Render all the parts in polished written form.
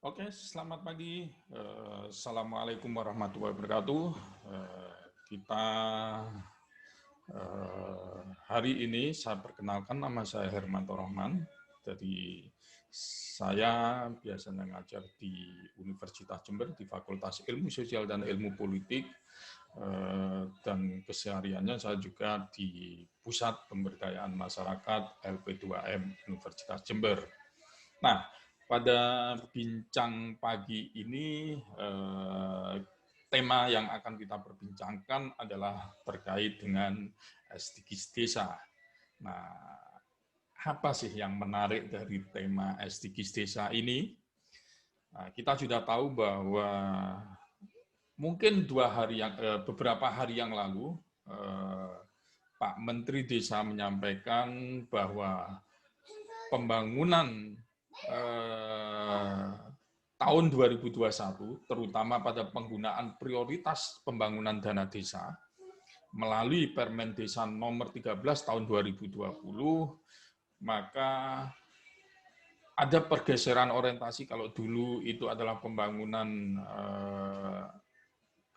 Oke, selamat pagi. Assalamualaikum warahmatullahi wabarakatuh. Kita hari ini saya perkenalkan, nama saya Hermanto Rahman. Jadi saya biasanya ngajar di Universitas Jember di Fakultas Ilmu Sosial dan Ilmu Politik, dan kesehariannya saya juga di Pusat Pemberdayaan Masyarakat LP2M Universitas Jember. Nah, pada bincang pagi ini, tema yang akan kita perbincangkan adalah terkait dengan SDGs desa. Nah, apa sih yang menarik dari tema SDGs desa ini? Nah, kita sudah tahu bahwa mungkin beberapa hari yang lalu, Pak Menteri Desa menyampaikan bahwa pembangunan tahun 2021, terutama pada penggunaan prioritas pembangunan dana desa, melalui Permen Desa nomor 13 tahun 2020, maka ada pergeseran orientasi. Kalau dulu itu adalah pembangunan,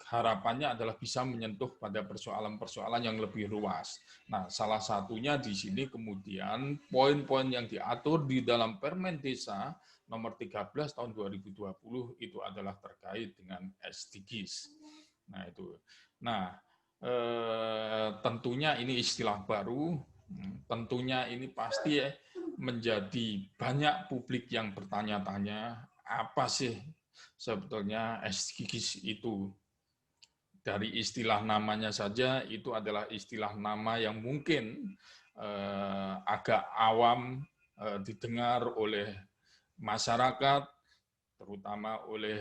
harapannya adalah bisa menyentuh pada persoalan-persoalan yang lebih luas. Nah, salah satunya di sini kemudian poin-poin yang diatur di dalam Permen Desa nomor 13 tahun 2020 itu adalah terkait dengan SDGs. Nah, itu. Nah, tentunya ini istilah baru, tentunya ini pasti menjadi banyak publik yang bertanya-tanya, apa sih sebetulnya SDGs itu? Dari istilah namanya saja itu adalah istilah nama yang mungkin agak awam didengar oleh masyarakat, terutama oleh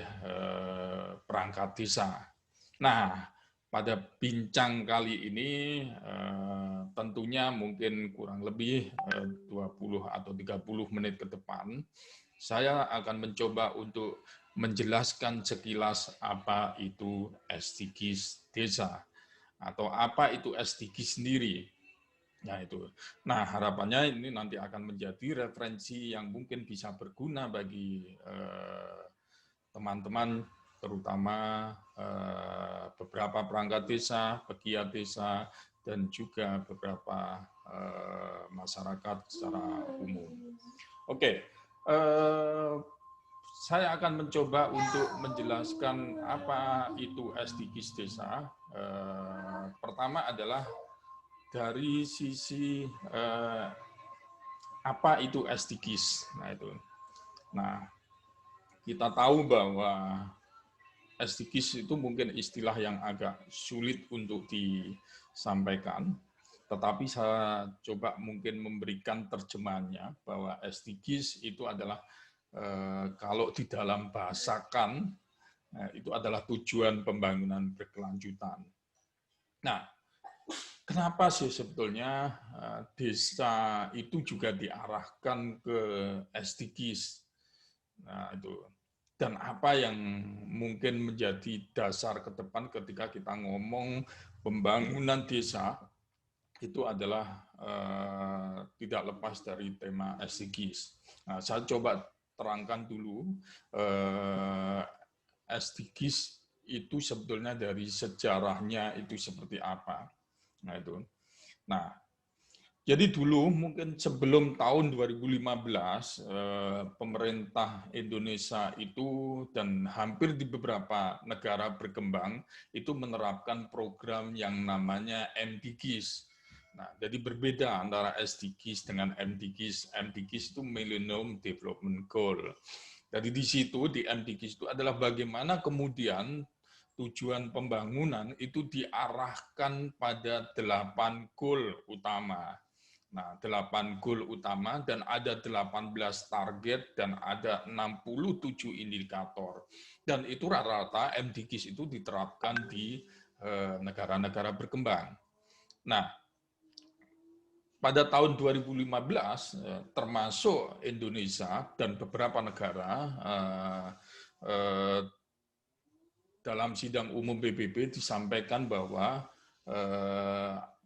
perangkat desa. Nah, pada bincang kali ini tentunya mungkin kurang lebih 20 atau 30 menit ke depan, saya akan mencoba untuk menjelaskan sekilas apa itu SDGs desa atau apa itu SDGs sendiri. Nah, itu. Nah, harapannya ini nanti akan menjadi referensi yang mungkin bisa berguna bagi teman-teman, terutama beberapa perangkat desa, pegiat desa, dan juga beberapa masyarakat secara umum. Oke, saya akan mencoba untuk menjelaskan apa itu SDGs desa. Pertama adalah dari sisi apa itu SDGs. Nah, itu. Nah, kita tahu bahwa SDGs itu mungkin istilah yang agak sulit untuk disampaikan, tetapi saya coba mungkin memberikan terjemahannya bahwa SDGs itu adalah kalau di dalam bahasakan itu adalah tujuan pembangunan berkelanjutan. Nah, kenapa sih sebetulnya desa itu juga diarahkan ke SDGs? Nah, itu. Dan apa yang mungkin menjadi dasar ke depan ketika kita ngomong pembangunan desa, itu adalah tidak lepas dari tema SDGs. Nah, saya coba terangkan dulu SDGs itu sebetulnya dari sejarahnya itu seperti apa. Nah, itu. Nah, jadi dulu mungkin sebelum tahun 2015, pemerintah Indonesia itu dan hampir di beberapa negara berkembang itu menerapkan program yang namanya MDGs. Nah, jadi berbeda antara SDGs dengan MDGs. MDGs itu Millennium Development Goal. Jadi di situ, di MDGs itu adalah bagaimana kemudian tujuan pembangunan itu diarahkan pada 8 goal utama. Nah, 8 goal utama dan ada 18 target dan ada 67 indikator. Dan itu rata-rata MDGs itu diterapkan di negara-negara berkembang. Nah, pada tahun 2015 termasuk Indonesia dan beberapa negara dalam sidang umum PBB disampaikan bahwa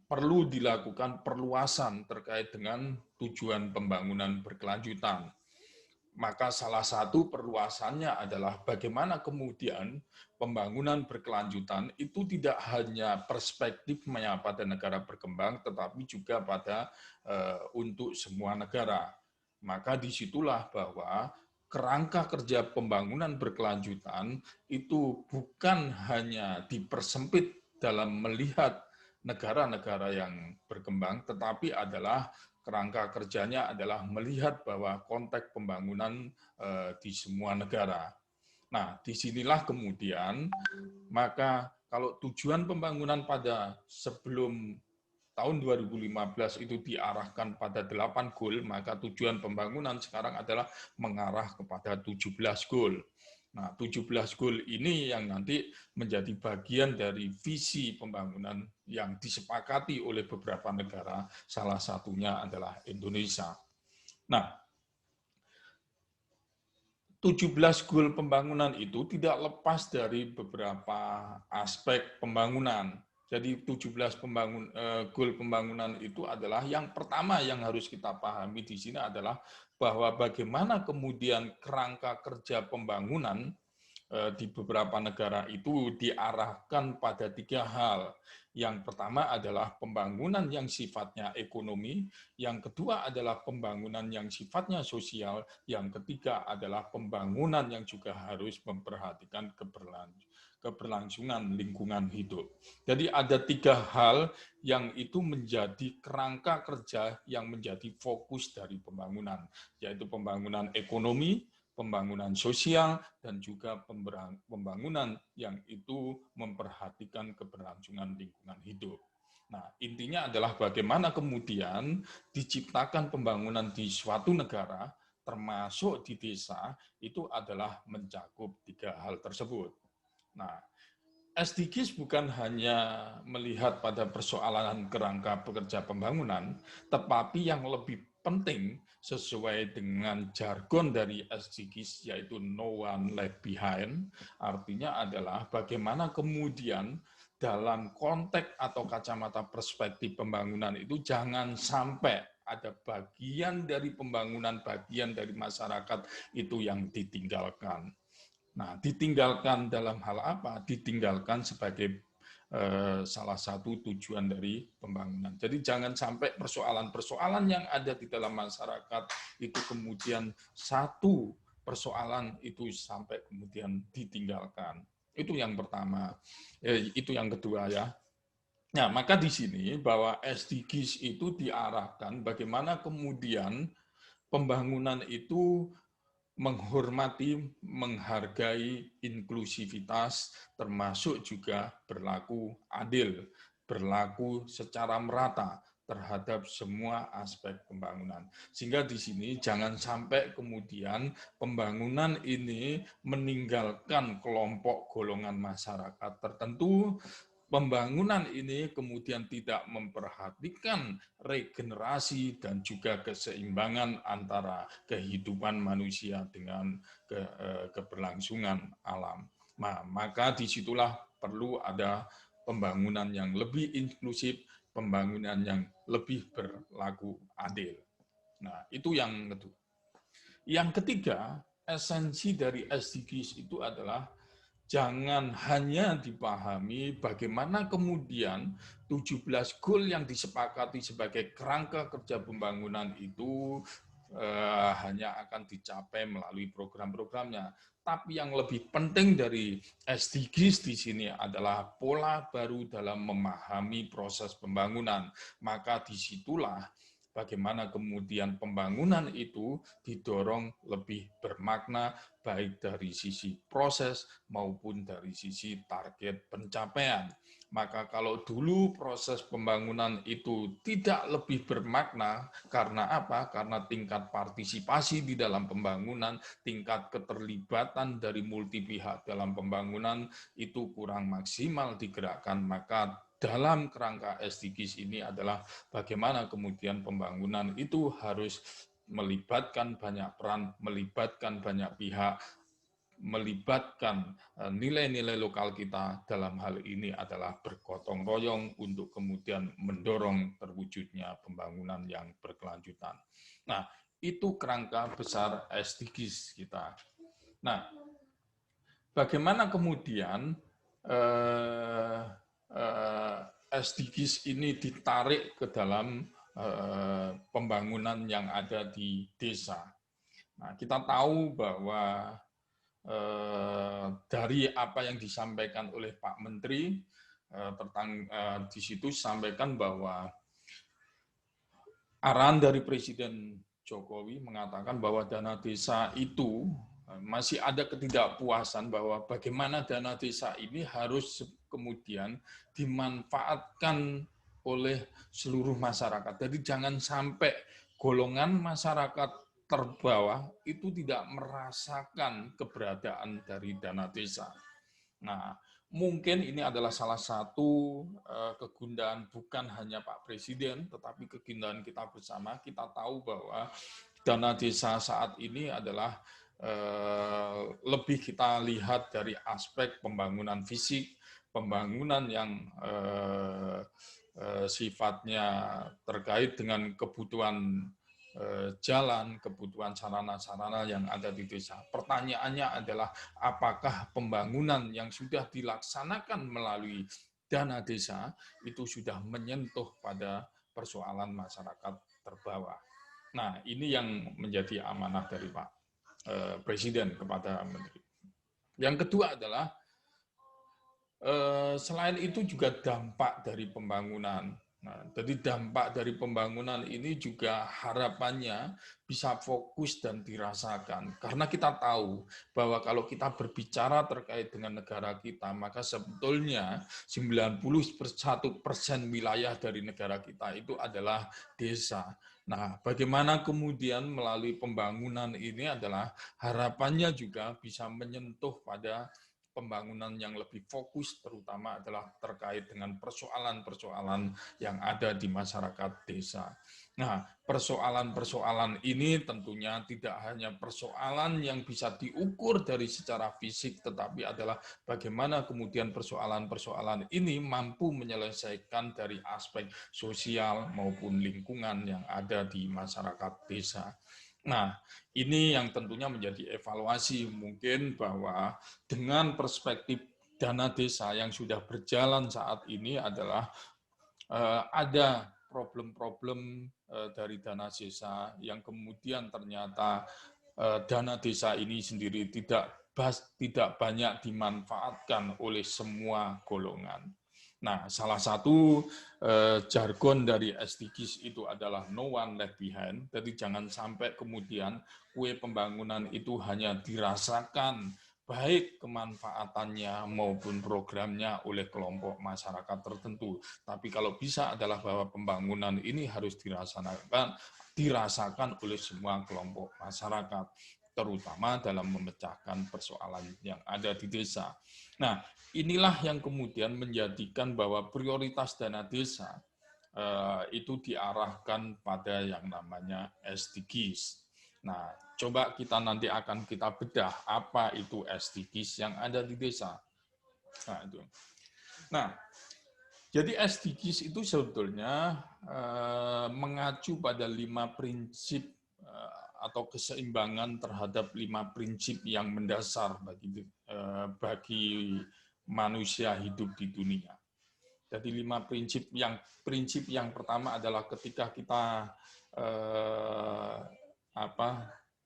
perlu dilakukan perluasan terkait dengan tujuan pembangunan berkelanjutan. Maka salah satu perluasannya adalah bagaimana kemudian pembangunan berkelanjutan itu tidak hanya perspektifnya pada negara berkembang, tetapi juga pada untuk semua negara. Maka disitulah bahwa kerangka kerja pembangunan berkelanjutan itu bukan hanya dipersempit dalam melihat negara-negara yang berkembang, tetapi adalah kerangka kerjanya adalah melihat bahwa konteks pembangunan di semua negara. Nah, disinilah kemudian, maka kalau tujuan pembangunan pada sebelum tahun 2015 itu diarahkan pada 8 goal, maka tujuan pembangunan sekarang adalah mengarah kepada 17 goal. Nah, 17 goal ini yang nanti menjadi bagian dari visi pembangunan yang disepakati oleh beberapa negara, salah satunya adalah Indonesia. Nah, 17 goal pembangunan itu tidak lepas dari beberapa aspek pembangunan. Jadi 17 goal pembangunan itu adalah yang pertama yang harus kita pahami di sini adalah bahwa bagaimana kemudian kerangka kerja pembangunan di beberapa negara itu diarahkan pada 3 hal. Yang pertama adalah pembangunan yang sifatnya ekonomi, yang kedua adalah pembangunan yang sifatnya sosial, yang ketiga adalah pembangunan yang juga harus memperhatikan keberlangsungan lingkungan hidup. Jadi ada 3 hal yang itu menjadi kerangka kerja yang menjadi fokus dari pembangunan, yaitu pembangunan ekonomi, pembangunan sosial, dan juga pembangunan yang itu memperhatikan keberlangsungan lingkungan hidup. Nah, intinya adalah bagaimana kemudian diciptakan pembangunan di suatu negara, termasuk di desa, itu adalah mencakup 3 hal tersebut. Nah, SDGs bukan hanya melihat pada persoalan kerangka pekerja pembangunan, tetapi yang lebih penting sesuai dengan jargon dari SDGs yaitu no one left behind, artinya adalah bagaimana kemudian dalam konteks atau kacamata perspektif pembangunan itu jangan sampai ada bagian dari pembangunan, bagian dari masyarakat itu yang ditinggalkan. Nah, ditinggalkan dalam hal apa? Ditinggalkan sebagai salah satu tujuan dari pembangunan. Jadi jangan sampai persoalan-persoalan yang ada di dalam masyarakat itu kemudian satu persoalan itu sampai kemudian ditinggalkan. Itu yang pertama. Itu yang kedua ya. Nah, maka di sini bahwa SDGs itu diarahkan bagaimana kemudian pembangunan itu menghormati, menghargai inklusivitas, termasuk juga berlaku adil, berlaku secara merata terhadap semua aspek pembangunan. Sehingga di sini jangan sampai kemudian pembangunan ini meninggalkan kelompok golongan masyarakat tertentu, pembangunan ini kemudian tidak memperhatikan regenerasi dan juga keseimbangan antara kehidupan manusia dengan keberlangsungan alam. Nah, maka disitulah perlu ada pembangunan yang lebih inklusif, pembangunan yang lebih berlaku adil. Nah, itu yang kedua. Yang ketiga, esensi dari SDGs itu adalah jangan hanya dipahami bagaimana kemudian 17 goal yang disepakati sebagai kerangka kerja pembangunan itu hanya akan dicapai melalui program-programnya. Tapi yang lebih penting dari SDGs di sini adalah pola baru dalam memahami proses pembangunan. Maka disitulah bagaimana kemudian pembangunan itu didorong lebih bermakna baik dari sisi proses maupun dari sisi target pencapaian. Maka kalau dulu proses pembangunan itu tidak lebih bermakna, karena apa? Karena tingkat partisipasi di dalam pembangunan, tingkat keterlibatan dari multi pihak dalam pembangunan itu kurang maksimal digerakkan, maka dalam kerangka SDGs ini adalah bagaimana kemudian pembangunan itu harus melibatkan banyak peran, melibatkan banyak pihak, melibatkan nilai-nilai lokal kita dalam hal ini adalah bergotong royong untuk kemudian mendorong terwujudnya pembangunan yang berkelanjutan. Nah, Itu kerangka besar SDGs kita. Nah, bagaimana kemudian SDGs ini ditarik ke dalam pembangunan yang ada di desa. Nah, kita tahu bahwa dari apa yang disampaikan oleh Pak Menteri tentang di situ sampaikan bahwa arahan dari Presiden Jokowi mengatakan bahwa dana desa itu masih ada ketidakpuasan bahwa bagaimana dana desa ini harus kemudian dimanfaatkan oleh seluruh masyarakat. Jadi jangan sampai golongan masyarakat terbawah itu tidak merasakan keberadaan dari dana desa. Nah, mungkin ini adalah salah satu kegundahan bukan hanya Pak Presiden, tetapi kegundahan kita bersama. Kita tahu bahwa dana desa saat ini adalah lebih kita lihat dari aspek pembangunan fisik, pembangunan yang sifatnya terkait dengan kebutuhan jalan, kebutuhan sarana-sarana yang ada di desa. Pertanyaannya adalah apakah pembangunan yang sudah dilaksanakan melalui dana desa itu sudah menyentuh pada persoalan masyarakat terbawah. Nah, ini yang menjadi amanah dari Pak Presiden kepada Menteri. Yang kedua adalah selain itu juga dampak dari pembangunan. Nah, jadi dampak dari pembangunan ini juga harapannya bisa fokus dan dirasakan. Karena kita tahu bahwa kalau kita berbicara terkait dengan negara kita, maka sebetulnya 91% wilayah dari negara kita itu adalah desa. Nah, bagaimana kemudian melalui pembangunan ini adalah harapannya juga bisa menyentuh pada pembangunan yang lebih fokus terutama adalah terkait dengan persoalan-persoalan yang ada di masyarakat desa. Nah, persoalan-persoalan ini tentunya tidak hanya persoalan yang bisa diukur dari secara fisik, tetapi adalah bagaimana kemudian persoalan-persoalan ini mampu menyelesaikan dari aspek sosial maupun lingkungan yang ada di masyarakat desa. Nah, ini yang tentunya menjadi evaluasi mungkin bahwa dengan perspektif dana desa yang sudah berjalan saat ini adalah ada problem-problem dari dana desa yang kemudian ternyata dana desa ini sendiri tidak banyak dimanfaatkan oleh semua golongan. Nah, salah satu jargon dari SDGs itu adalah no one left behind. Jadi jangan sampai kemudian kue pembangunan itu hanya dirasakan baik kemanfaatannya maupun programnya oleh kelompok masyarakat tertentu. Tapi kalau bisa adalah bahwa pembangunan ini harus dirasakan oleh semua kelompok masyarakat, terutama dalam memecahkan persoalan yang ada di desa. Nah, inilah yang kemudian menjadikan bahwa prioritas dana desa itu diarahkan pada yang namanya SDGs. Nah, coba kita nanti akan kita bedah apa itu SDGs yang ada di desa. Nah, itu. Nah, jadi SDGs itu sebetulnya mengacu pada 5 prinsip atau keseimbangan terhadap 5 prinsip yang mendasar bagi manusia hidup di dunia. Jadi 5 prinsip yang pertama adalah ketika kita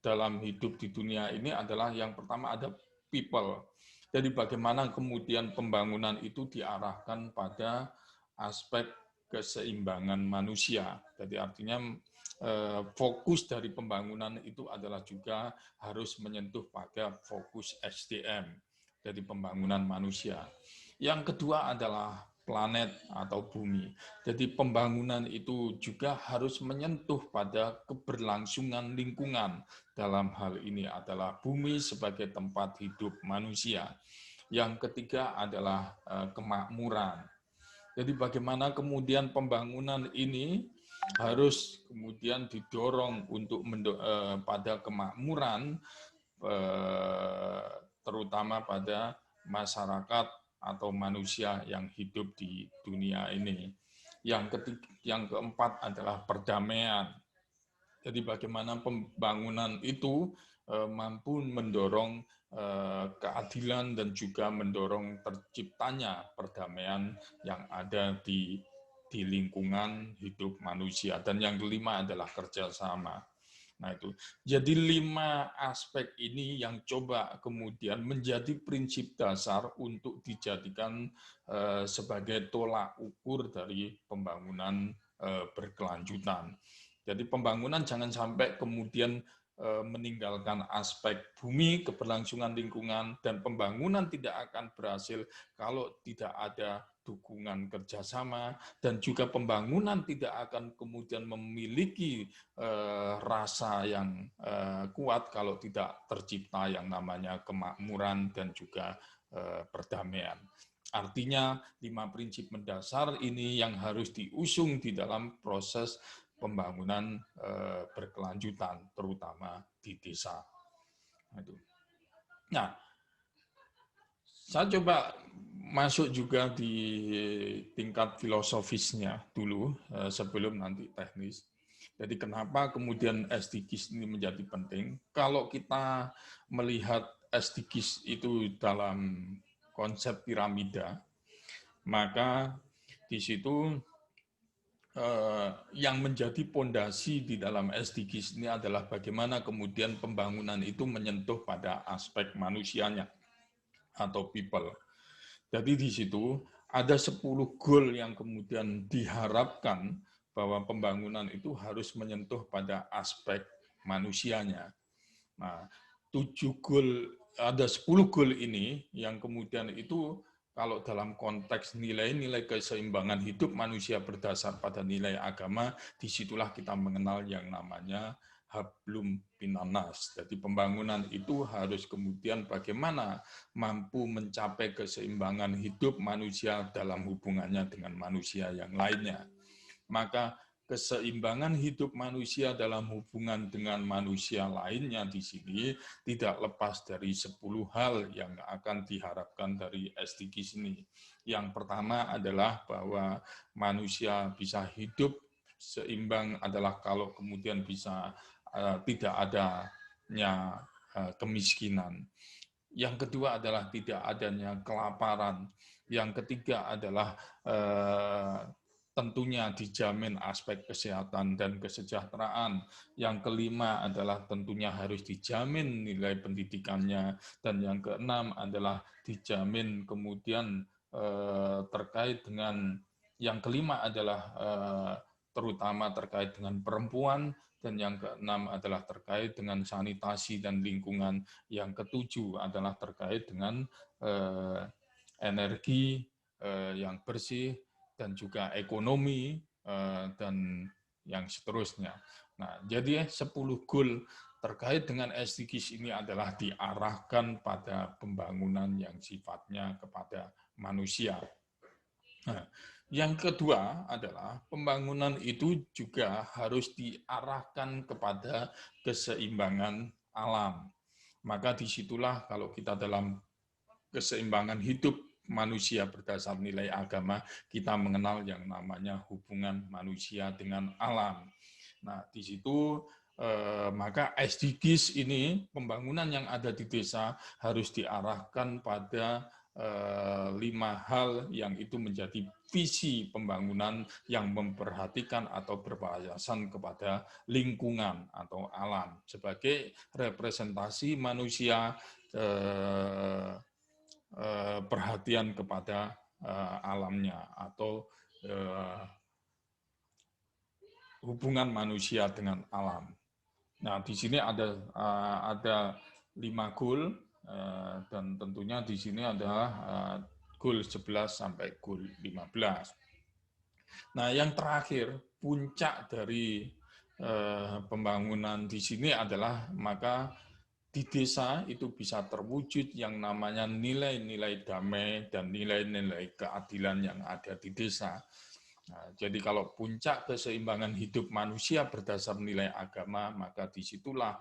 dalam hidup di dunia ini adalah yang pertama ada people. Jadi bagaimana kemudian pembangunan itu diarahkan pada aspek keseimbangan manusia. Jadi artinya fokus dari pembangunan itu adalah juga harus menyentuh pada fokus SDM, jadi pembangunan manusia. Yang kedua adalah planet atau bumi. Jadi pembangunan itu juga harus menyentuh pada keberlangsungan lingkungan. Dalam hal ini adalah bumi sebagai tempat hidup manusia. Yang ketiga adalah kemakmuran. Jadi bagaimana kemudian pembangunan ini harus kemudian didorong untuk pada kemakmuran, terutama pada masyarakat atau manusia yang hidup di dunia ini. Yang keempat adalah perdamaian. Jadi bagaimana pembangunan itu mampu mendorong keadilan dan juga mendorong terciptanya perdamaian yang ada di lingkungan hidup manusia. Dan yang kelima adalah kerjasama. Nah itu, jadi 5 aspek ini yang coba kemudian menjadi prinsip dasar untuk dijadikan sebagai tolak ukur dari pembangunan berkelanjutan. Jadi pembangunan jangan sampai kemudian meninggalkan aspek bumi, keberlangsungan lingkungan, dan pembangunan tidak akan berhasil kalau tidak ada dukungan kerjasama, dan juga pembangunan tidak akan kemudian memiliki rasa yang kuat kalau tidak tercipta yang namanya kemakmuran dan juga perdamaian. Artinya 5 prinsip mendasar ini yang harus diusung di dalam proses pembangunan berkelanjutan, terutama di desa. Nah, saya coba masuk juga di tingkat filosofisnya dulu, sebelum nanti teknis. Jadi kenapa kemudian SDGs ini menjadi penting? Kalau kita melihat SDGs itu dalam konsep piramida, maka di situ yang menjadi pondasi di dalam SDGs ini adalah bagaimana kemudian pembangunan itu menyentuh pada aspek manusianya atau people. Jadi di situ ada 10 goal yang kemudian diharapkan bahwa pembangunan itu harus menyentuh pada aspek manusianya. Nah, 7 goal, ada 10 goal ini yang kemudian itu kalau dalam konteks nilai-nilai keseimbangan hidup manusia berdasar pada nilai agama, disitulah kita mengenal yang namanya hablum minanas. Jadi pembangunan itu harus kemudian bagaimana mampu mencapai keseimbangan hidup manusia dalam hubungannya dengan manusia yang lainnya. Maka keseimbangan hidup manusia dalam hubungan dengan manusia lainnya di sini tidak lepas dari 10 hal yang akan diharapkan dari SDGs ini. Yang pertama adalah bahwa manusia bisa hidup seimbang adalah kalau kemudian bisa tidak adanya kemiskinan. Yang kedua adalah tidak adanya kelaparan. Yang ketiga adalah tentunya dijamin aspek kesehatan dan kesejahteraan. Yang kelima adalah tentunya harus dijamin nilai pendidikannya. Dan yang keenam adalah dijamin kemudian terkait dengan, yang kelima adalah terutama terkait dengan perempuan, dan yang keenam adalah terkait dengan sanitasi dan lingkungan. Yang ketujuh adalah terkait dengan energi yang bersih, dan juga ekonomi, dan yang seterusnya. Nah, jadi 10 goal terkait dengan SDGs ini adalah diarahkan pada pembangunan yang sifatnya kepada manusia. Nah, yang kedua adalah pembangunan itu juga harus diarahkan kepada keseimbangan alam. Maka disitulah kalau kita dalam keseimbangan hidup manusia berdasar nilai agama, kita mengenal yang namanya hubungan manusia dengan alam. Nah, di situ maka SDGs ini, pembangunan yang ada di desa harus diarahkan pada 5 hal yang itu menjadi visi pembangunan yang memperhatikan atau berwawasan kepada lingkungan atau alam sebagai representasi manusia, perhatian kepada alamnya atau hubungan manusia dengan alam. Nah, di sini ada 5 goal, dan tentunya di sini adalah goal 11 sampai goal 15. Nah, yang terakhir, puncak dari pembangunan di sini adalah maka di desa itu bisa terwujud yang namanya nilai-nilai damai dan nilai-nilai keadilan yang ada di desa. Nah, jadi kalau puncak keseimbangan hidup manusia berdasar nilai agama, maka disitulah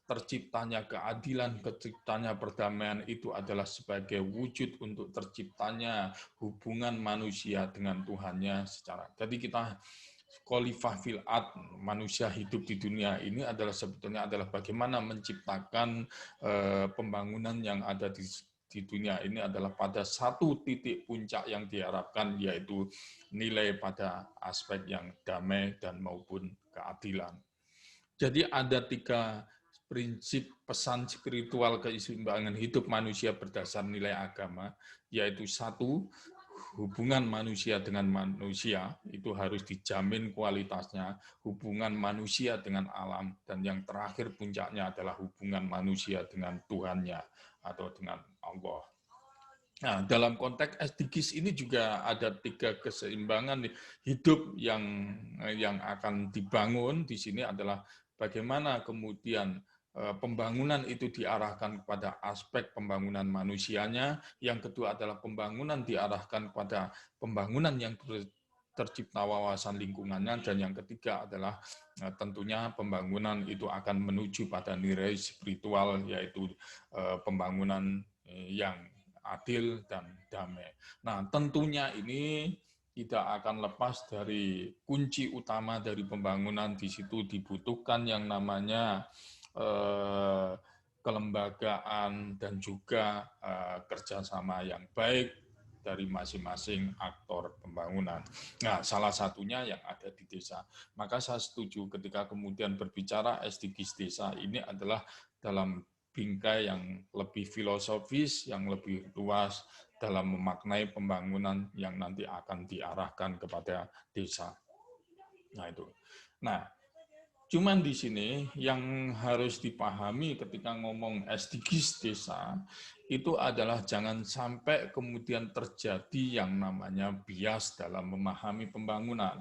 terciptanya keadilan, terciptanya perdamaian itu adalah sebagai wujud untuk terciptanya hubungan manusia dengan Tuhannya secara. Jadi kita khalifah fil ard, manusia hidup di dunia ini adalah sebetulnya adalah bagaimana menciptakan pembangunan yang ada di dunia ini adalah pada satu titik puncak yang diharapkan, yaitu nilai pada aspek yang damai dan maupun keadilan. Jadi ada 3 prinsip pesan spiritual keseimbangan hidup manusia berdasar nilai agama, yaitu 1, hubungan manusia dengan manusia itu harus dijamin kualitasnya, hubungan manusia dengan alam, dan yang terakhir puncaknya adalah hubungan manusia dengan Tuhannya atau dengan Allah. Nah, dalam konteks SDGs ini juga ada 3 keseimbangan hidup yang akan dibangun di sini adalah bagaimana kemudian pembangunan itu diarahkan kepada aspek pembangunan manusianya, yang kedua adalah pembangunan diarahkan kepada pembangunan yang tercipta wawasan lingkungannya, dan yang ketiga adalah tentunya pembangunan itu akan menuju pada nilai spiritual, yaitu pembangunan yang adil dan damai. Nah, tentunya ini tidak akan lepas dari kunci utama dari pembangunan. Di situ dibutuhkan yang namanya kelembagaan dan juga kerjasama yang baik dari masing-masing aktor pembangunan. Nah, salah satunya yang ada di desa. Maka saya setuju ketika kemudian berbicara SDGs desa ini adalah dalam bingkai yang lebih filosofis, yang lebih luas dalam memaknai pembangunan yang nanti akan diarahkan kepada desa. Nah itu. Nah, cuman di sini yang harus dipahami ketika ngomong SDGs desa itu adalah jangan sampai kemudian terjadi yang namanya bias dalam memahami pembangunan.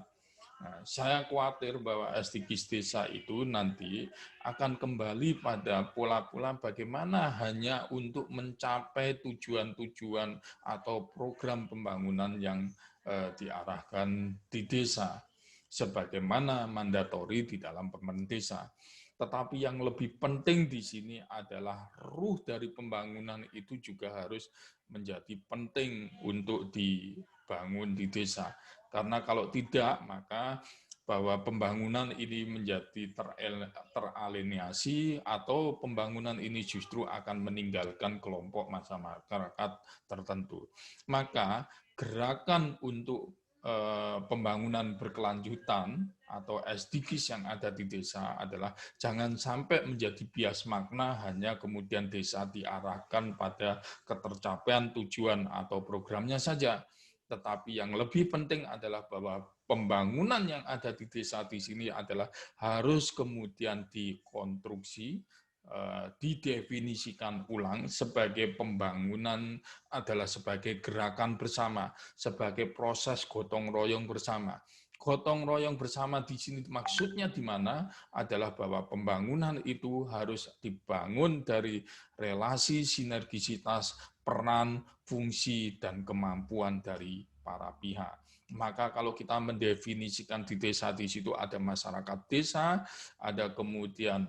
Nah, saya khawatir bahwa SDGs desa itu nanti akan kembali pada pola-pola bagaimana hanya untuk mencapai tujuan-tujuan atau program pembangunan yang diarahkan di desa, sebagaimana mandatori di dalam pemerintah desa. Tetapi yang lebih penting di sini adalah ruh dari pembangunan itu juga harus menjadi penting untuk dibangun di desa. Karena kalau tidak, maka bahwa pembangunan ini menjadi teralienasi atau pembangunan ini justru akan meninggalkan kelompok masyarakat tertentu. Maka gerakan untuk pembangunan berkelanjutan atau SDGs yang ada di desa adalah jangan sampai menjadi bias makna hanya kemudian desa diarahkan pada ketercapaian tujuan atau programnya saja. Tetapi yang lebih penting adalah bahwa pembangunan yang ada di desa di sini adalah harus kemudian dikonstruksi, didefinisikan ulang sebagai pembangunan adalah sebagai gerakan bersama, sebagai proses gotong royong bersama. Gotong royong bersama di sini maksudnya di mana adalah bahwa pembangunan itu harus dibangun dari relasi sinergisitas peran, fungsi, dan kemampuan dari para pihak. Maka kalau kita mendefinisikan di desa, di situ ada masyarakat desa, ada kemudian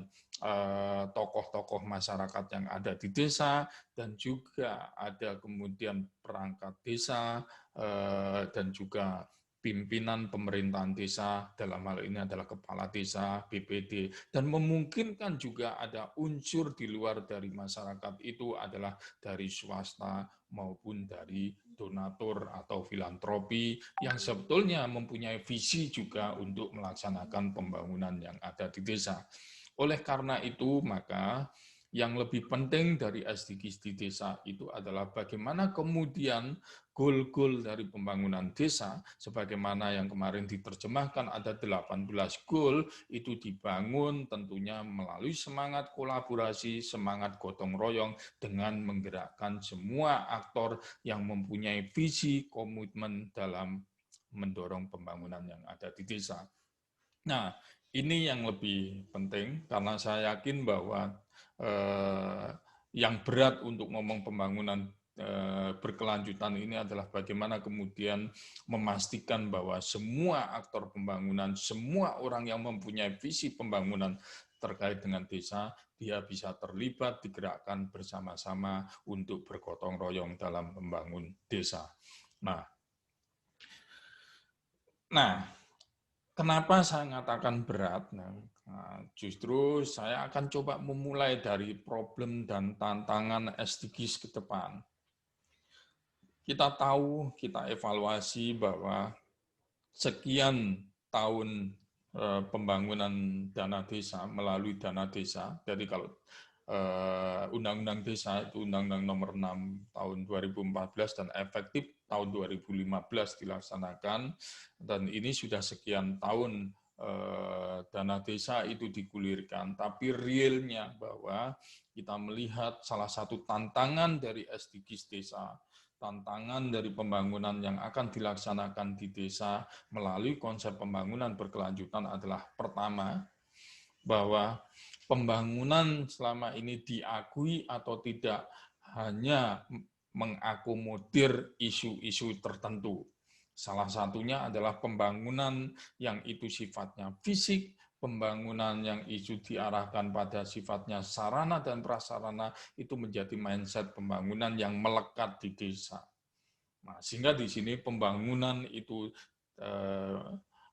tokoh-tokoh masyarakat yang ada di desa, dan juga ada kemudian perangkat desa, dan juga pimpinan pemerintahan desa, dalam hal ini adalah kepala desa, BPD, dan memungkinkan juga ada unsur di luar dari masyarakat itu adalah dari swasta maupun dari donatur atau filantropi yang sebetulnya mempunyai visi juga untuk melaksanakan pembangunan yang ada di desa. Oleh karena itu, maka yang lebih penting dari SDGs di desa itu adalah bagaimana kemudian goal-goal dari pembangunan desa, sebagaimana yang kemarin diterjemahkan ada 18 goal, itu dibangun tentunya melalui semangat kolaborasi, semangat gotong royong dengan menggerakkan semua aktor yang mempunyai visi, komitmen dalam mendorong pembangunan yang ada di desa. Nah, ini yang lebih penting karena saya yakin bahwa yang berat untuk ngomong pembangunan berkelanjutan ini adalah bagaimana kemudian memastikan bahwa semua aktor pembangunan, semua orang yang mempunyai visi pembangunan terkait dengan desa, dia bisa terlibat, digerakkan bersama-sama untuk bergotong royong dalam membangun desa. Nah, Kenapa saya mengatakan berat? Nah, justru saya akan coba memulai dari problem dan tantangan SDGs ke depan. Kita tahu, kita evaluasi bahwa sekian tahun pembangunan dana desa melalui dana desa. Jadi kalau Undang-Undang Desa itu Undang-Undang Nomor 6 tahun 2014 dan efektif tahun 2015 dilaksanakan, dan ini sudah sekian tahun dana desa itu digulirkan, tapi realnya bahwa kita melihat salah satu tantangan dari SDGs desa, tantangan dari pembangunan yang akan dilaksanakan di desa melalui konsep pembangunan berkelanjutan adalah pertama, bahwa pembangunan selama ini diakui atau tidak hanya mengakomodir isu-isu tertentu. Salah satunya adalah pembangunan yang itu sifatnya fisik, pembangunan yang itu diarahkan pada sifatnya sarana dan prasarana, itu menjadi mindset pembangunan yang melekat di desa. Nah, sehingga di sini pembangunan itu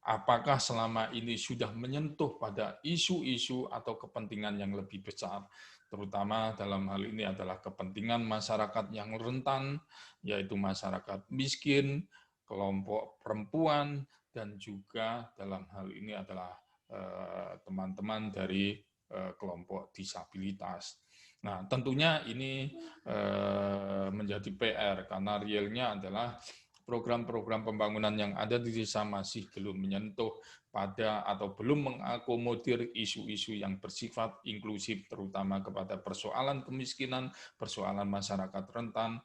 apakah selama ini sudah menyentuh pada isu-isu atau kepentingan yang lebih besar, terutama dalam hal ini adalah kepentingan masyarakat yang rentan, yaitu masyarakat miskin, kelompok perempuan, dan juga dalam hal ini adalah teman-teman dari kelompok disabilitas. Nah, tentunya ini menjadi PR karena realnya adalah program-program pembangunan yang ada di desa masih belum menyentuh pada atau belum mengakomodir isu-isu yang bersifat inklusif, terutama kepada persoalan kemiskinan, persoalan masyarakat rentan,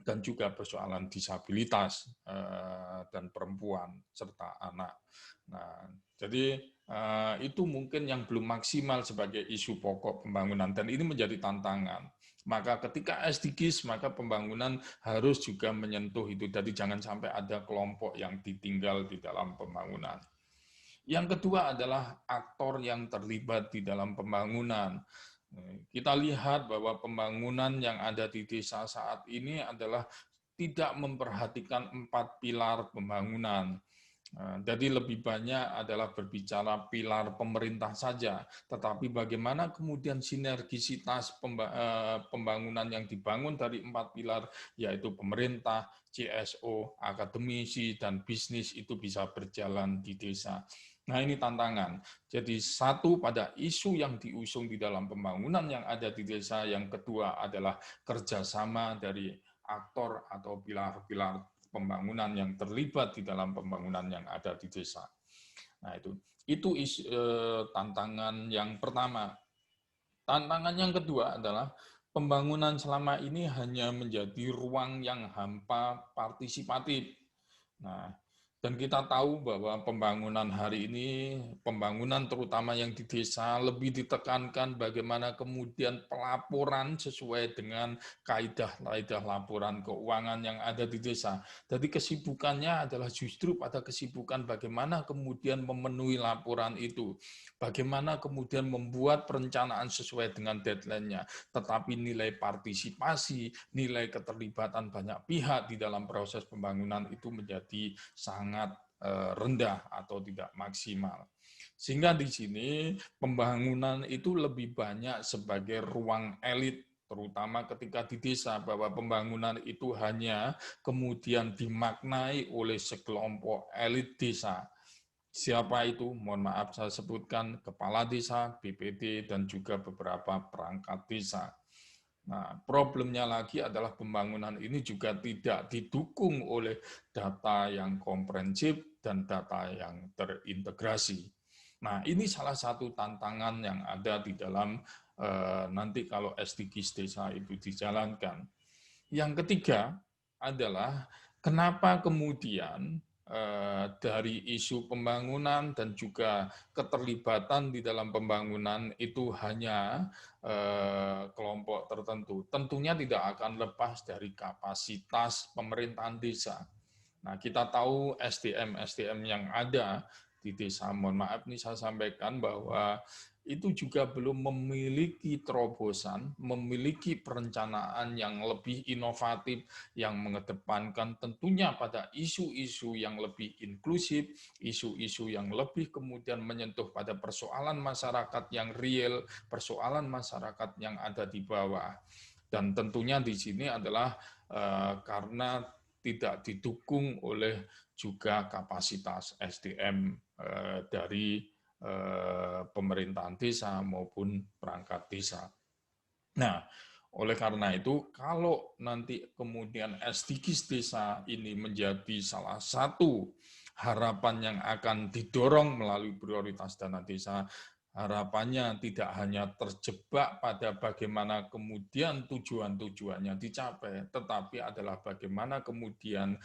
dan juga persoalan disabilitas dan perempuan serta anak. Nah, jadi itu mungkin yang belum maksimal sebagai isu pokok pembangunan, dan ini menjadi tantangan. Maka ketika SDGs, maka pembangunan harus juga menyentuh itu. Jadi jangan sampai ada kelompok yang ditinggal di dalam pembangunan. Yang kedua adalah aktor yang terlibat di dalam pembangunan. Kita lihat bahwa pembangunan yang ada di desa saat ini adalah tidak memperhatikan 4 pilar pembangunan. Jadi lebih banyak adalah berbicara pilar pemerintah saja, tetapi bagaimana kemudian sinergisitas pembangunan yang dibangun dari 4 pilar, yaitu pemerintah, CSO, akademisi, dan bisnis itu bisa berjalan di desa. Nah, ini tantangan. Jadi satu pada isu yang diusung di dalam pembangunan yang ada di desa, yang kedua adalah kerjasama dari aktor atau pilar-pilar pembangunan yang terlibat di dalam pembangunan yang ada di desa. Nah, itu tantangan yang pertama. Tantangan yang kedua adalah pembangunan selama ini hanya menjadi ruang yang hampa partisipatif. Nah, dan kita tahu bahwa pembangunan hari ini, pembangunan terutama yang di desa, lebih ditekankan bagaimana kemudian pelaporan sesuai dengan kaidah-kaidah laporan keuangan yang ada di desa. Jadi kesibukannya adalah justru pada kesibukan bagaimana kemudian memenuhi laporan itu, bagaimana kemudian membuat perencanaan sesuai dengan deadline-nya, tetapi nilai partisipasi, nilai keterlibatan banyak pihak di dalam proses pembangunan itu menjadi sangat rendah atau tidak maksimal. Sehingga di sini pembangunan itu lebih banyak sebagai ruang elit, terutama ketika di desa, bahwa pembangunan itu hanya kemudian dimaknai oleh sekelompok elit desa. Siapa itu? Mohon maaf saya sebutkan, kepala desa, BPD, dan juga beberapa perangkat desa. Nah, problemnya lagi adalah pembangunan ini juga tidak didukung oleh data yang komprehensif dan data yang terintegrasi. Nah, ini salah satu tantangan yang ada di dalam nanti kalau SDGs desa itu dijalankan. Yang ketiga adalah kenapa kemudian dari isu pembangunan dan juga keterlibatan di dalam pembangunan itu hanya kelompok tertentu. Tentunya tidak akan lepas dari kapasitas pemerintahan desa. Nah, kita tahu SDM yang ada di desa. Mohon maaf nih saya sampaikan bahwa itu juga belum memiliki terobosan, memiliki perencanaan yang lebih inovatif, yang mengedepankan tentunya pada isu-isu yang lebih inklusif, isu-isu yang lebih kemudian menyentuh pada persoalan masyarakat yang real, persoalan masyarakat yang ada di bawah. Dan tentunya di sini adalah karena tidak didukung oleh juga kapasitas SDM dari pemerintahan desa maupun perangkat desa. Nah, oleh karena itu, kalau nanti kemudian SDGs desa ini menjadi salah satu harapan yang akan didorong melalui prioritas dana desa, harapannya tidak hanya terjebak pada bagaimana kemudian tujuan-tujuannya dicapai, tetapi adalah bagaimana kemudian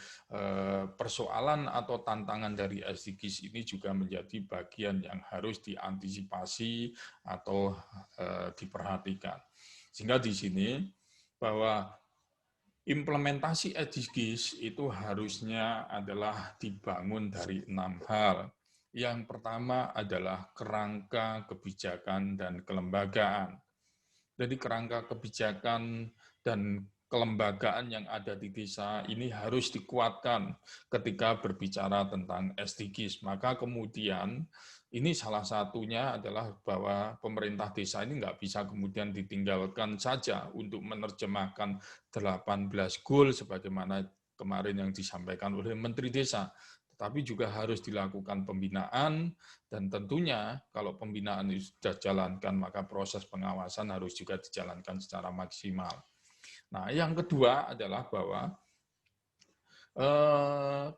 persoalan atau tantangan dari SDGs ini juga menjadi bagian yang harus diantisipasi atau diperhatikan. Sehingga di sini bahwa implementasi SDGs itu harusnya adalah dibangun dari 6 hal. Yang pertama adalah kerangka kebijakan dan kelembagaan. Jadi kerangka kebijakan dan kelembagaan yang ada di desa ini harus dikuatkan ketika berbicara tentang SDGs. Maka kemudian ini salah satunya adalah bahwa pemerintah desa ini nggak bisa kemudian ditinggalkan saja untuk menerjemahkan 18 goal sebagaimana kemarin yang disampaikan oleh Menteri Desa, tetapi juga harus dilakukan pembinaan, dan tentunya kalau pembinaan itu sudah jalankan, maka proses pengawasan harus juga dijalankan secara maksimal. Nah, yang kedua adalah bahwa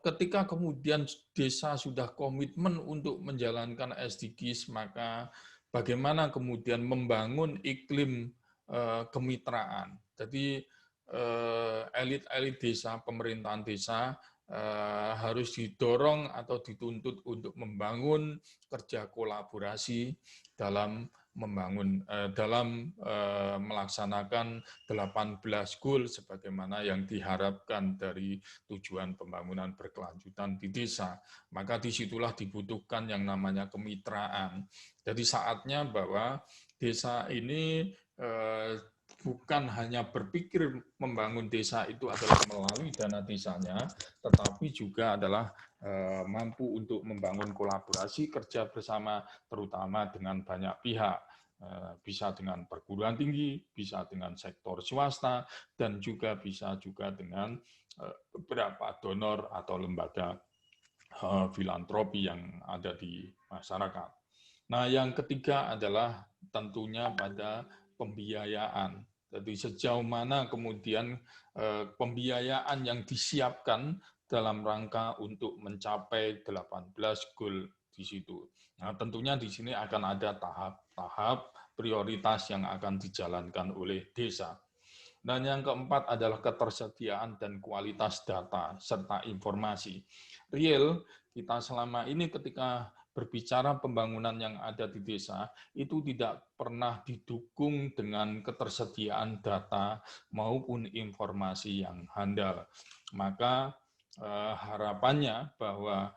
ketika kemudian desa sudah komitmen untuk menjalankan SDGs, maka bagaimana kemudian membangun iklim kemitraan. Jadi elit-elit desa, pemerintahan desa harus didorong atau dituntut untuk membangun kerja kolaborasi dalam melaksanakan 18 goal sebagaimana yang diharapkan dari tujuan pembangunan berkelanjutan di desa. Maka disitulah dibutuhkan yang namanya kemitraan. Jadi saatnya bahwa desa ini bukan hanya berpikir membangun desa itu adalah melalui dana desanya, tetapi juga adalah mampu untuk membangun kolaborasi kerja bersama, terutama dengan banyak pihak. Bisa dengan perguruan tinggi, bisa dengan sektor swasta, dan juga bisa juga dengan beberapa donor atau lembaga filantropi yang ada di masyarakat. Nah, yang ketiga adalah tentunya pada pembiayaan. Jadi sejauh mana kemudian pembiayaan yang disiapkan dalam rangka untuk mencapai 18 goal di situ. Nah, tentunya di sini akan ada tahap-tahap prioritas yang akan dijalankan oleh desa. Dan yang keempat adalah ketersediaan dan kualitas data serta informasi. Real, kita selama ini ketika berbicara pembangunan yang ada di desa, itu tidak pernah didukung dengan ketersediaan data maupun informasi yang handal. Maka harapannya bahwa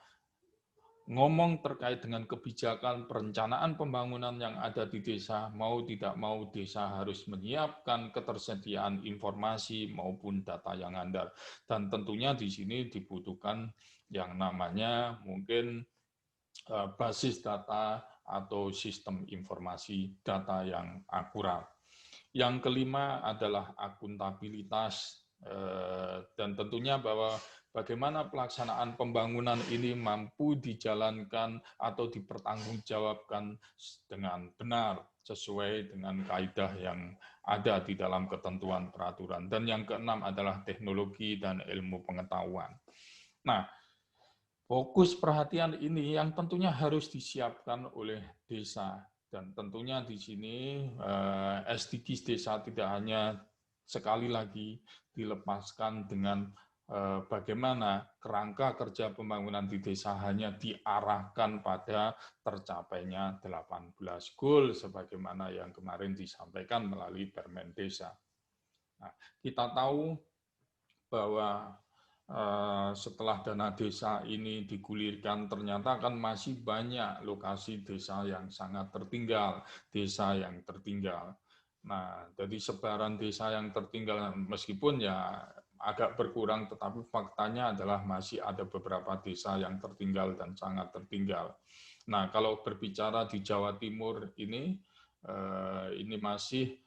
ngomong terkait dengan kebijakan perencanaan pembangunan yang ada di desa, mau tidak mau desa harus menyiapkan ketersediaan informasi maupun data yang handal. Dan tentunya di sini dibutuhkan yang namanya mungkin basis data atau sistem informasi data yang akurat. Yang kelima adalah akuntabilitas, dan tentunya bahwa bagaimana pelaksanaan pembangunan ini mampu dijalankan atau dipertanggungjawabkan dengan benar sesuai dengan kaidah yang ada di dalam ketentuan peraturan. Dan yang keenam adalah teknologi dan ilmu pengetahuan. Nah, fokus perhatian ini yang tentunya harus disiapkan oleh desa. Dan tentunya di sini SDGs desa tidak hanya sekali lagi dilepaskan dengan bagaimana kerangka kerja pembangunan di desa hanya diarahkan pada tercapainya 18 goal sebagaimana yang kemarin disampaikan melalui Permen Desa. Nah, kita tahu bahwa setelah dana desa ini digulirkan, ternyata kan masih banyak lokasi desa yang sangat tertinggal, desa yang tertinggal. Nah, jadi sebaran desa yang tertinggal, meskipun ya agak berkurang, tetapi faktanya adalah masih ada beberapa desa yang tertinggal dan sangat tertinggal. Nah, kalau berbicara di Jawa Timur ini masih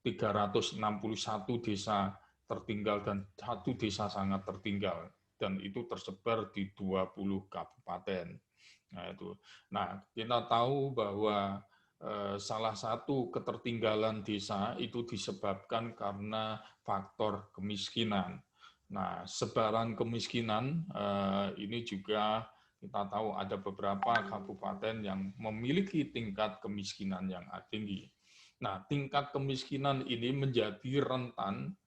361 desa tertinggal dan 1 desa sangat tertinggal, dan itu tersebar di 20 kabupaten. Nah, kita tahu bahwa salah satu ketertinggalan desa itu disebabkan karena faktor kemiskinan. Nah, sebaran kemiskinan ini juga kita tahu ada beberapa kabupaten yang memiliki tingkat kemiskinan yang tinggi. Nah, tingkat kemiskinan ini menjadi rentan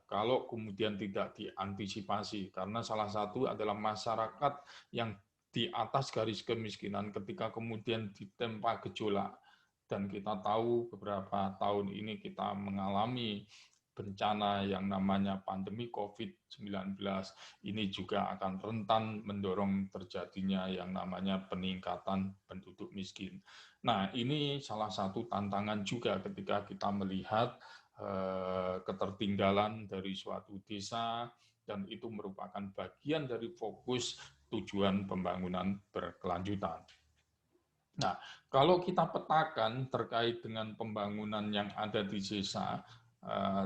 kalau kemudian tidak diantisipasi, karena salah satu adalah masyarakat yang di atas garis kemiskinan ketika kemudian ditempa gejolak, dan kita tahu beberapa tahun ini kita mengalami bencana yang namanya pandemi COVID-19, ini juga akan rentan mendorong terjadinya yang namanya peningkatan penduduk miskin. Nah, ini salah satu tantangan juga ketika kita melihat ketertinggalan dari suatu desa, dan itu merupakan bagian dari fokus tujuan pembangunan berkelanjutan. Nah, kalau kita petakan terkait dengan pembangunan yang ada di desa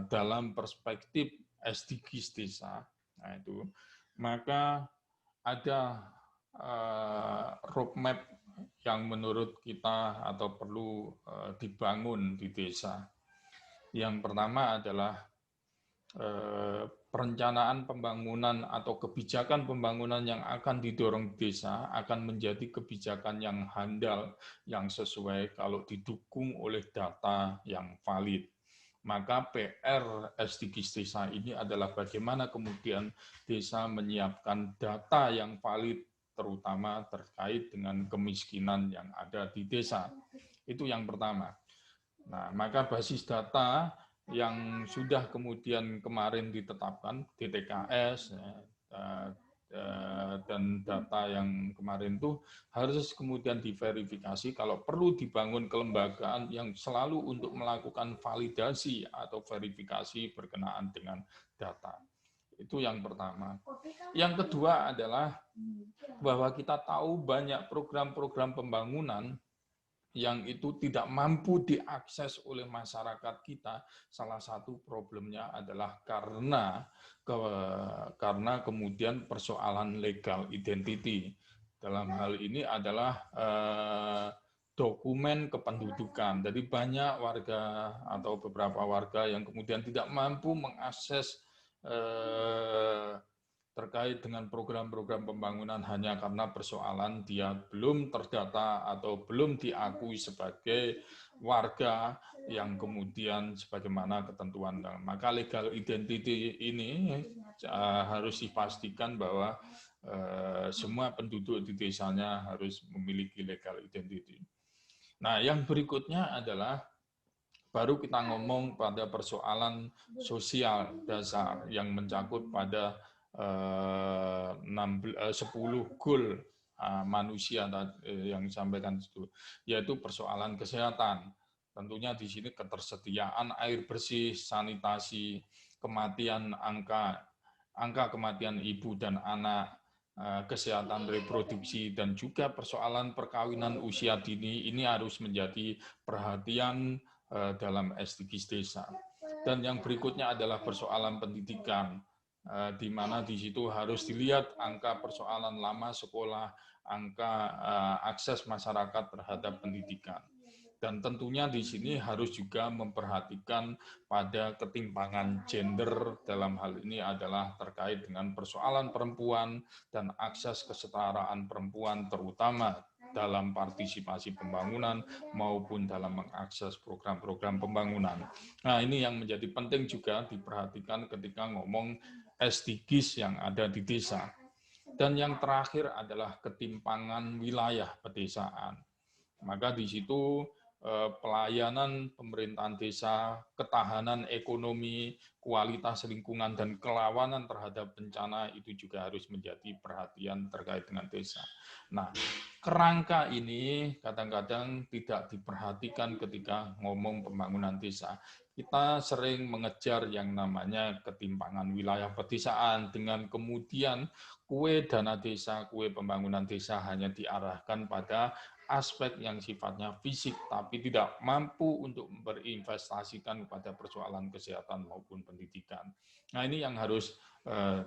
dalam perspektif SDGs desa, maka ada roadmap yang menurut kita atau perlu dibangun di desa. Yang pertama adalah perencanaan pembangunan atau kebijakan pembangunan yang akan didorong desa akan menjadi kebijakan yang handal, yang sesuai kalau didukung oleh data yang valid. Maka PR SDGs desa ini adalah bagaimana kemudian desa menyiapkan data yang valid, terutama terkait dengan kemiskinan yang ada di desa. Itu yang pertama. Nah, maka basis data yang sudah kemudian kemarin ditetapkan DTKS dan data yang kemarin itu harus kemudian diverifikasi, kalau perlu dibangun kelembagaan yang selalu untuk melakukan validasi atau verifikasi berkenaan dengan data. Itu yang pertama. Yang kedua adalah bahwa kita tahu banyak program-program pembangunan yang itu tidak mampu diakses oleh masyarakat kita. Salah satu problemnya adalah karena kemudian persoalan legal identity. Dalam hal ini adalah dokumen kependudukan. Jadi banyak warga atau beberapa warga yang kemudian tidak mampu mengakses terkait dengan program-program pembangunan hanya karena persoalan dia belum terdata atau belum diakui sebagai warga yang kemudian sebagaimana ketentuan. Maka legal identity ini harus dipastikan bahwa semua penduduk di desanya harus memiliki legal identity. Nah, yang berikutnya adalah baru kita ngomong pada persoalan sosial dasar yang mencakup pada 10 goal manusia yang disampaikan itu, yaitu persoalan kesehatan. Tentunya di sini ketersediaan air bersih, sanitasi, kematian angka kematian ibu dan anak, kesehatan reproduksi, dan juga persoalan perkawinan usia dini ini harus menjadi perhatian dalam SDGs desa. Dan yang berikutnya adalah persoalan pendidikan, di mana di situ harus dilihat angka persoalan lama sekolah, angka akses masyarakat terhadap pendidikan. Dan tentunya di sini harus juga memperhatikan pada ketimpangan gender, dalam hal ini adalah terkait dengan persoalan perempuan dan akses kesetaraan perempuan, terutama dalam partisipasi pembangunan maupun dalam mengakses program-program pembangunan. Nah, ini yang menjadi penting juga diperhatikan ketika ngomong SDGs yang ada di desa. Dan yang terakhir adalah ketimpangan wilayah pedesaan. Maka di situ pelayanan pemerintahan desa, ketahanan ekonomi, kualitas lingkungan, dan kelawanan terhadap bencana itu juga harus menjadi perhatian terkait dengan desa. Nah, kerangka ini kadang-kadang tidak diperhatikan ketika ngomong pembangunan desa. Kita sering mengejar yang namanya ketimpangan wilayah pedesaan dengan kemudian kue dana desa, kue pembangunan desa hanya diarahkan pada aspek yang sifatnya fisik, tapi tidak mampu untuk berinvestasikan kepada persoalan kesehatan maupun pendidikan. Nah, ini yang harus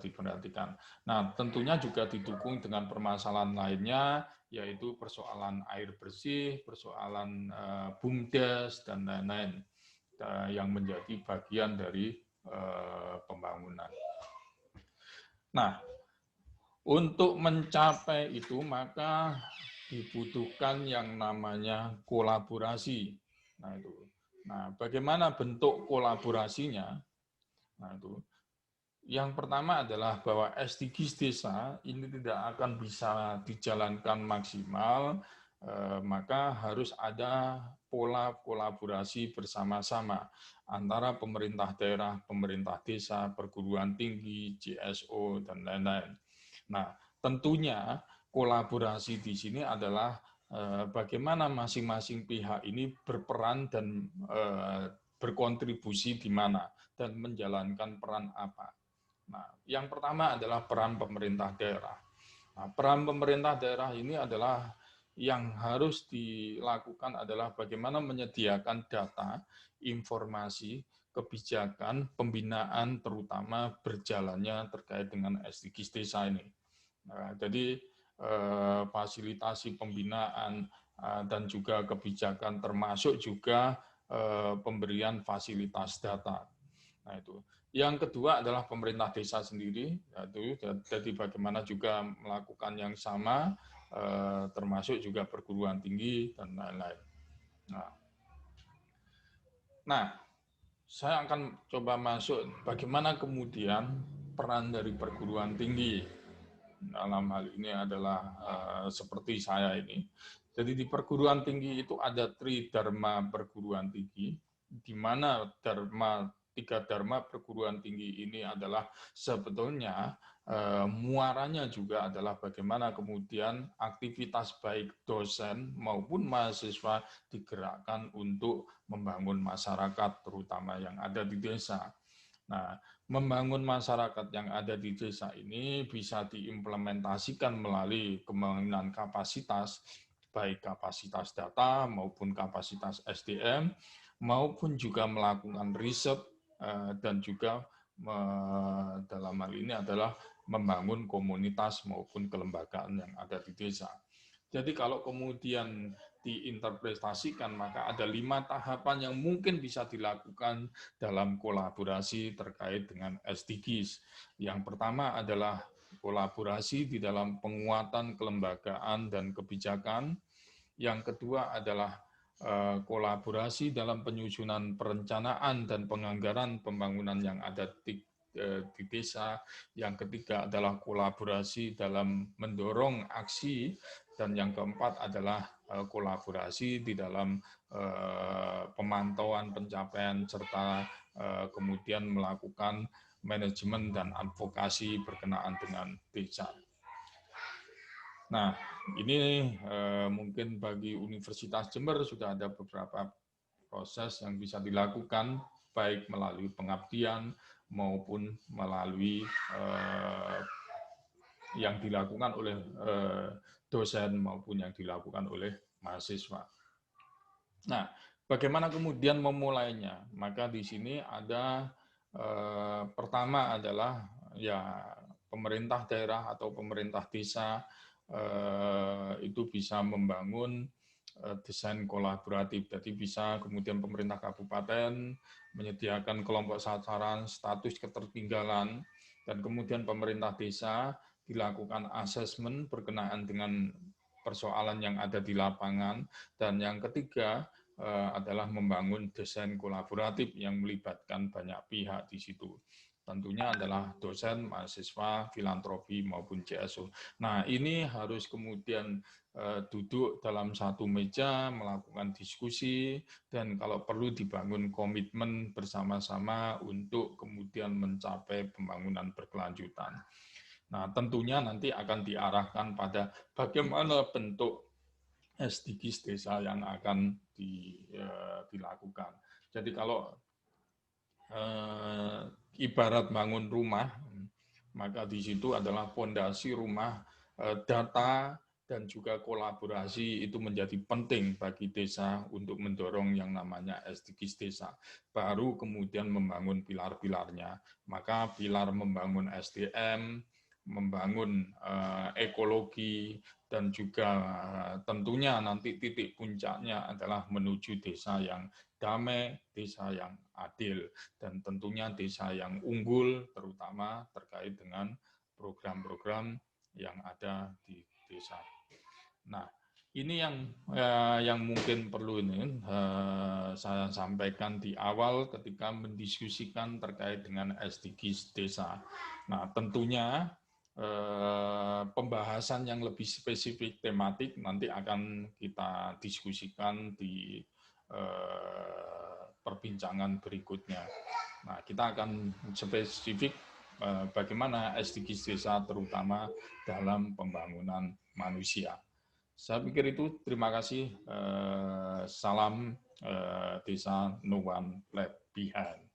diperhatikan. Nah, tentunya juga didukung dengan permasalahan lainnya, yaitu persoalan air bersih, persoalan BUMDes, dan lain-lain yang menjadi bagian dari pembangunan. Nah, untuk mencapai itu maka dibutuhkan yang namanya kolaborasi. Nah, itu. Nah, bagaimana bentuk kolaborasinya? Nah, itu. Yang pertama adalah bahwa SDGs desa ini tidak akan bisa dijalankan maksimal, maka harus ada pola kolaborasi bersama-sama antara pemerintah daerah, pemerintah desa, perguruan tinggi, JSO, dan lain-lain. Nah, tentunya kolaborasi di sini adalah bagaimana masing-masing pihak ini berperan dan berkontribusi di mana dan menjalankan peran apa. Nah, yang pertama adalah peran pemerintah daerah. Nah, peran pemerintah daerah ini adalah yang harus dilakukan adalah bagaimana menyediakan data, informasi, kebijakan, pembinaan, terutama berjalannya terkait dengan SDGs desa ini. Nah, jadi fasilitasi pembinaan dan juga kebijakan termasuk juga pemberian fasilitas data. Nah, itu. Yang kedua adalah pemerintah desa sendiri, yaitu jadi bagaimana juga melakukan yang sama, termasuk juga perguruan tinggi dan lain-lain. Nah, saya akan coba masuk bagaimana kemudian peran dari perguruan tinggi dalam hal ini adalah seperti saya ini. Jadi di perguruan tinggi itu ada tridharma perguruan tinggi, di mana tiga dharma perguruan tinggi ini adalah sebetulnya muaranya juga adalah bagaimana kemudian aktivitas baik dosen maupun mahasiswa digerakkan untuk membangun masyarakat, terutama yang ada di desa. Nah, membangun masyarakat yang ada di desa ini bisa diimplementasikan melalui pembangunan kapasitas, baik kapasitas data maupun kapasitas SDM, maupun juga melakukan riset dan juga dalam hal ini adalah membangun komunitas maupun kelembagaan yang ada di desa. Jadi kalau kemudian diinterpretasikan, maka ada 5 tahapan yang mungkin bisa dilakukan dalam kolaborasi terkait dengan SDGs. Yang pertama adalah kolaborasi di dalam penguatan kelembagaan dan kebijakan. Yang kedua adalah kolaborasi dalam penyusunan perencanaan dan penganggaran pembangunan yang ada di desa. Yang ketiga adalah kolaborasi dalam mendorong aksi, dan yang keempat adalah kolaborasi di dalam pemantauan pencapaian serta kemudian melakukan manajemen dan advokasi berkenaan dengan desa. Nah, ini mungkin bagi Universitas Jember sudah ada beberapa proses yang bisa dilakukan, baik melalui pengabdian maupun melalui yang dilakukan oleh dosen maupun yang dilakukan oleh mahasiswa. Nah, bagaimana kemudian memulainya? Maka di sini ada pertama adalah ya pemerintah daerah atau pemerintah desa itu bisa membangun desain kolaboratif. Jadi bisa kemudian pemerintah kabupaten menyediakan kelompok sasaran status ketertinggalan, dan kemudian pemerintah desa dilakukan asesmen berkenaan dengan persoalan yang ada di lapangan, dan yang ketiga adalah membangun desain kolaboratif yang melibatkan banyak pihak di situ. tentunya adalah dosen, mahasiswa, filantropi maupun CSO. Nah, ini harus kemudian duduk dalam satu meja, melakukan diskusi, dan kalau perlu dibangun komitmen bersama-sama untuk kemudian mencapai pembangunan berkelanjutan. Nah, tentunya nanti akan diarahkan pada bagaimana bentuk SDGs desa yang akan dilakukan. Jadi kalau ibarat bangun rumah, maka di situ adalah fondasi rumah, data dan juga kolaborasi itu menjadi penting bagi desa untuk mendorong yang namanya SDGs desa. Baru kemudian membangun pilar-pilarnya. Maka pilar membangun SDM, membangun ekologi, dan juga tentunya nanti titik puncaknya adalah menuju desa yang damai, desa yang adil, dan tentunya desa yang unggul, terutama terkait dengan program-program yang ada di desa. Nah, ini yang mungkin perlu ini saya sampaikan di awal ketika mendiskusikan terkait dengan SDGs desa. Nah, tentunya pembahasan yang lebih spesifik tematik nanti akan kita diskusikan di perbincangan berikutnya. Nah, kita akan spesifik bagaimana SDGs desa terutama dalam pembangunan manusia. Saya pikir itu. Terima kasih. Salam Desa No One Left Behind.